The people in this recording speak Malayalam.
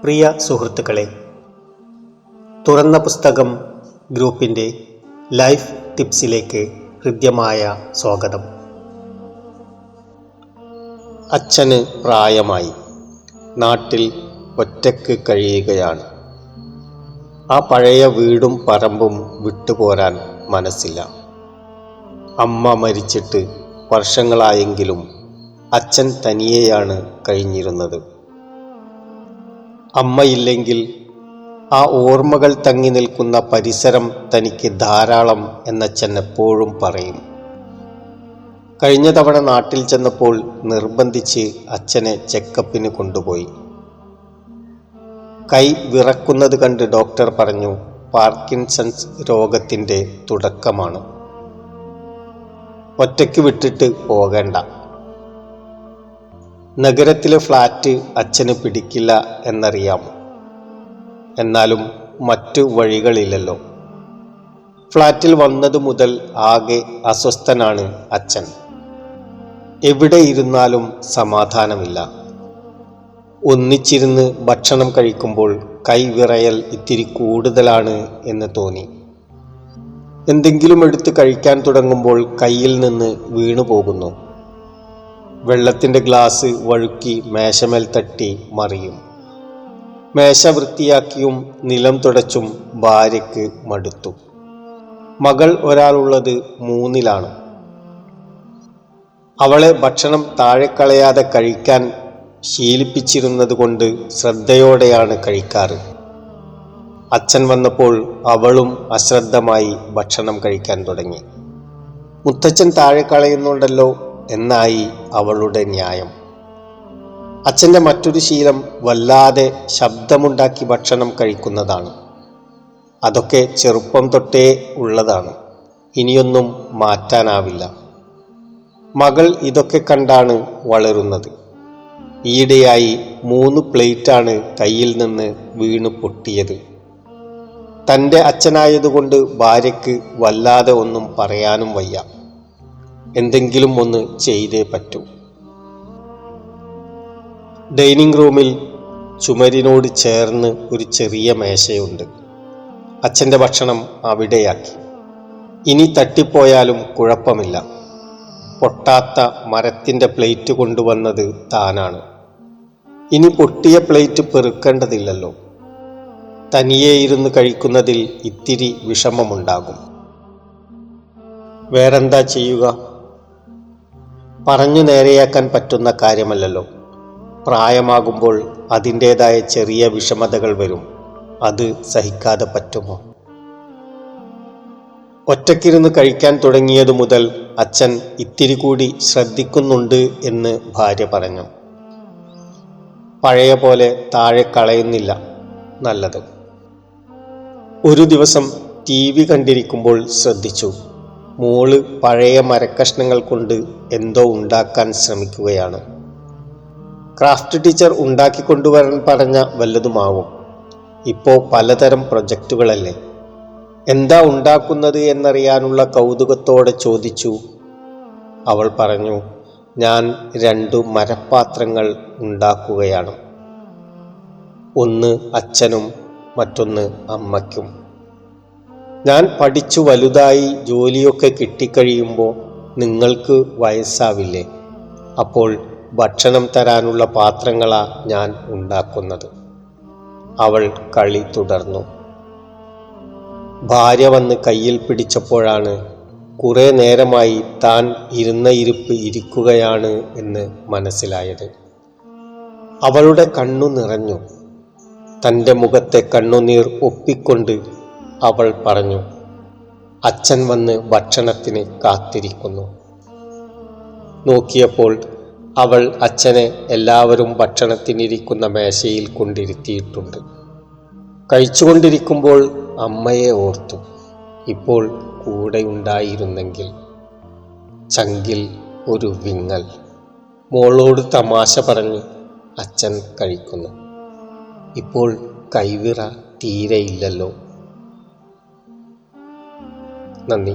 പ്രിയ സുഹൃത്തുക്കളെ, തുറന്ന പുസ്തകം ഗ്രൂപ്പിൻ്റെ ലൈഫ് ടിപ്സിലേക്ക് ഹൃദ്യമായ സ്വാഗതം. അച്ഛന് പ്രായമായി, നാട്ടിൽ ഒറ്റയ്ക്ക് കഴിയുകയാണ്. ആ പഴയ വീടും പറമ്പും വിട്ടുപോരാൻ മനസ്സില്ല. അമ്മ മരിച്ചിട്ട് വർഷങ്ങളായെങ്കിലും അച്ഛൻ തനിയെയാണ് കഴിഞ്ഞിരുന്നത്. അമ്മയില്ലെങ്കിൽ ആ ഓർമ്മകൾ തങ്ങി നിൽക്കുന്ന പരിസരം തനിക്ക് ധാരാളം എന്നച്ഛൻ എപ്പോഴും പറയും. കഴിഞ്ഞ തവണ നാട്ടിൽ ചെന്നപ്പോൾ നിർബന്ധിച്ച് അച്ഛനെ ചെക്കപ്പിന് കൊണ്ടുപോയി. കൈ വിറക്കുന്നത് കണ്ട് ഡോക്ടർ പറഞ്ഞു, പാർക്കിൻസൺസ് രോഗത്തിൻ്റെ തുടക്കമാണ്. ഒറ്റയ്ക്ക് വിട്ടിട്ട് പോകേണ്ട. നഗരത്തിലെ ഫ്ലാറ്റ് അച്ഛന് പിടിക്കില്ല എന്നറിയാം. എന്നാലും മറ്റു വഴികളില്ലല്ലോ. ഫ്ലാറ്റിൽ വന്നതു മുതൽ ആകെ അസ്വസ്ഥനാണ് അച്ഛൻ. എവിടെ ഇരുന്നാലും സമാധാനമില്ല. ഒന്നിച്ചിരുന്ന് ഭക്ഷണം കഴിക്കുമ്പോൾ കൈവിറയൽ ഇത്തിരി കൂടുതലാണ് എന്ന് തോന്നി. എന്തെങ്കിലും എടുത്ത് കഴിക്കാൻ തുടങ്ങുമ്പോൾ കയ്യിൽ നിന്ന് വീണു പോകുന്നു. വെള്ളത്തിൻ്റെ ഗ്ലാസ് വഴുക്കി മേശമേൽ തട്ടി മറിയും. മേശ വൃത്തിയാക്കിയും നിലം തുടച്ചും ഭാര്യയ്ക്ക് മടുത്തു. മകൾ ഒരാളുള്ളത് 3-ലാണ്. അവളെ ഭക്ഷണം താഴെ കളയാതെ കഴിക്കാൻ ശീലിപ്പിച്ചിരുന്നത് കൊണ്ട് ശ്രദ്ധയോടെയാണ് കഴിക്കാറ്. അച്ഛൻ വന്നപ്പോൾ അവളും അശ്രദ്ധമായി ഭക്ഷണം കഴിക്കാൻ തുടങ്ങി. മുത്തച്ഛൻ താഴെ കളയുന്നുണ്ടല്ലോ എന്നായി അവളുടെ ന്യായം. അച്ഛൻ്റെ മറ്റൊരു ശീലം വല്ലാതെ ശബ്ദമുണ്ടാക്കി ഭക്ഷണം കഴിക്കുന്നതാണ്. അതൊക്കെ ചെറുപ്പം തൊട്ടേ ഉള്ളതാണ്. ഇനിയൊന്നും മാറ്റാനാവില്ല. മകൾ ഇതൊക്കെ കണ്ടാണ് വളരുന്നത്. ഈയിടെയായി 3 പ്ലേറ്റാണ് കയ്യിൽ നിന്ന് വീണ് പൊട്ടിയത്. തൻ്റെ അച്ഛനായതുകൊണ്ട് ഭാര്യയ്ക്ക് വല്ലാതെ ഒന്നും പറയാനും വയ്യ. എന്തെങ്കിലും ഒന്ന് ചെയ്തേ പറ്റൂ. ഡൈനിങ് റൂമിൽ ചുമരിനോട് ചേർന്ന് ഒരു ചെറിയ മേശയുണ്ട്. അച്ഛൻ്റെ ഭക്ഷണം അവിടെയാക്കി. ഇനി തട്ടിപ്പോയാലും കുഴപ്പമില്ല. പൊട്ടാത്ത മരത്തിൻ്റെ പ്ലേറ്റ് കൊണ്ടുവന്നത് താനാണ്. ഇനി പൊട്ടിയ പ്ലേറ്റ് പെറുക്കേണ്ടതില്ലല്ലോ. തനിയെ ഇരുന്ന് കഴിക്കുന്നതിൽ ഇത്തിരി വിഷമമുണ്ടാകും. വേറെന്താ ചെയ്യുക? പറഞ്ഞു നേരെയാക്കാൻ പറ്റുന്ന കാര്യമല്ലല്ലോ. പ്രായമാകുമ്പോൾ അതിൻ്റേതായ ചെറിയ വിഷമതകൾ വരും. അത് സഹിക്കാതെ പറ്റുമോ? ഒറ്റയ്ക്കിരുന്ന് കഴിക്കാൻ തുടങ്ങിയതു മുതൽ അച്ഛൻ ഇത്തിരി കൂടി ശ്രദ്ധിക്കുന്നുണ്ട് എന്ന് ഭാര്യ പറഞ്ഞു. പഴയ പോലെ താഴെ കളയുന്നില്ല. നല്ലത്. ഒരു ദിവസം TV കണ്ടിരിക്കുമ്പോൾ ശ്രദ്ധിച്ചു. മോള് പഴയ മരക്കഷ്ണങ്ങൾ കൊണ്ട് എന്തോ ഉണ്ടാക്കാൻ ശ്രമിക്കുകയാണ്. ക്രാഫ്റ്റ് ടീച്ചർ ഉണ്ടാക്കിക്കൊണ്ടുവരാൻ പറഞ്ഞ വല്ലതുമാവും. ഇപ്പോൾ പലതരം പ്രൊജക്റ്റുകളല്ലേ. എന്താ ഉണ്ടാക്കുന്നത് എന്നറിയാനുള്ള കൗതുകത്തോടെ ചോദിച്ചു. അവൾ പറഞ്ഞു, ഞാൻ 2 മരപ്പാത്രങ്ങൾ ഉണ്ടാക്കുകയാണ്. ഒന്ന് അച്ഛനും മറ്റൊന്ന് അമ്മയ്ക്കും. ഞാൻ പഠിച്ചു വലുതായി ജോലിയൊക്കെ കിട്ടിക്കഴിയുമ്പോൾ നിങ്ങൾക്ക് വയസ്സാവില്ലേ? അപ്പോൾ ഭക്ഷണം തരാനുള്ള പാത്രങ്ങളാ ഞാൻ ഉണ്ടാക്കുന്നത്. അവൾ കളി തുടർന്നു. ഭാര്യ വന്ന് കയ്യിൽ പിടിച്ചപ്പോഴാണ് കുറേ നേരമായി താൻ ഇരുന്ന ഇരിപ്പ് ഇരിക്കുകയാണ് എന്ന് മനസ്സിലായത്. അവളുടെ കണ്ണു നിറഞ്ഞു. തൻ്റെ മുഖത്തെ കണ്ണുനീർ ഒപ്പിക്കൊണ്ട് അവൾ പറഞ്ഞു, അച്ഛൻ വന്ന് ഭക്ഷണത്തിന് കാത്തിരിക്കുന്നു. നോക്കിയപ്പോൾ അവൾ അച്ഛനെ എല്ലാവരും ഭക്ഷണത്തിനിരിക്കുന്ന മേശയിൽ കൊണ്ടിരുത്തിയിട്ടുണ്ട്. കഴിച്ചുകൊണ്ടിരിക്കുമ്പോൾ അമ്മയെ ഓർത്തു. ഇപ്പോൾ കൂടെയുണ്ടായിരുന്നെങ്കിൽ. ചങ്കിൽ ഒരു വിങ്ങൽ. മോളോട് തമാശ പറഞ്ഞ് അച്ഛൻ കഴിക്കുന്നു. ഇപ്പോൾ കൈവിറ തീരെയില്ലല്ലോ. നന്ദി.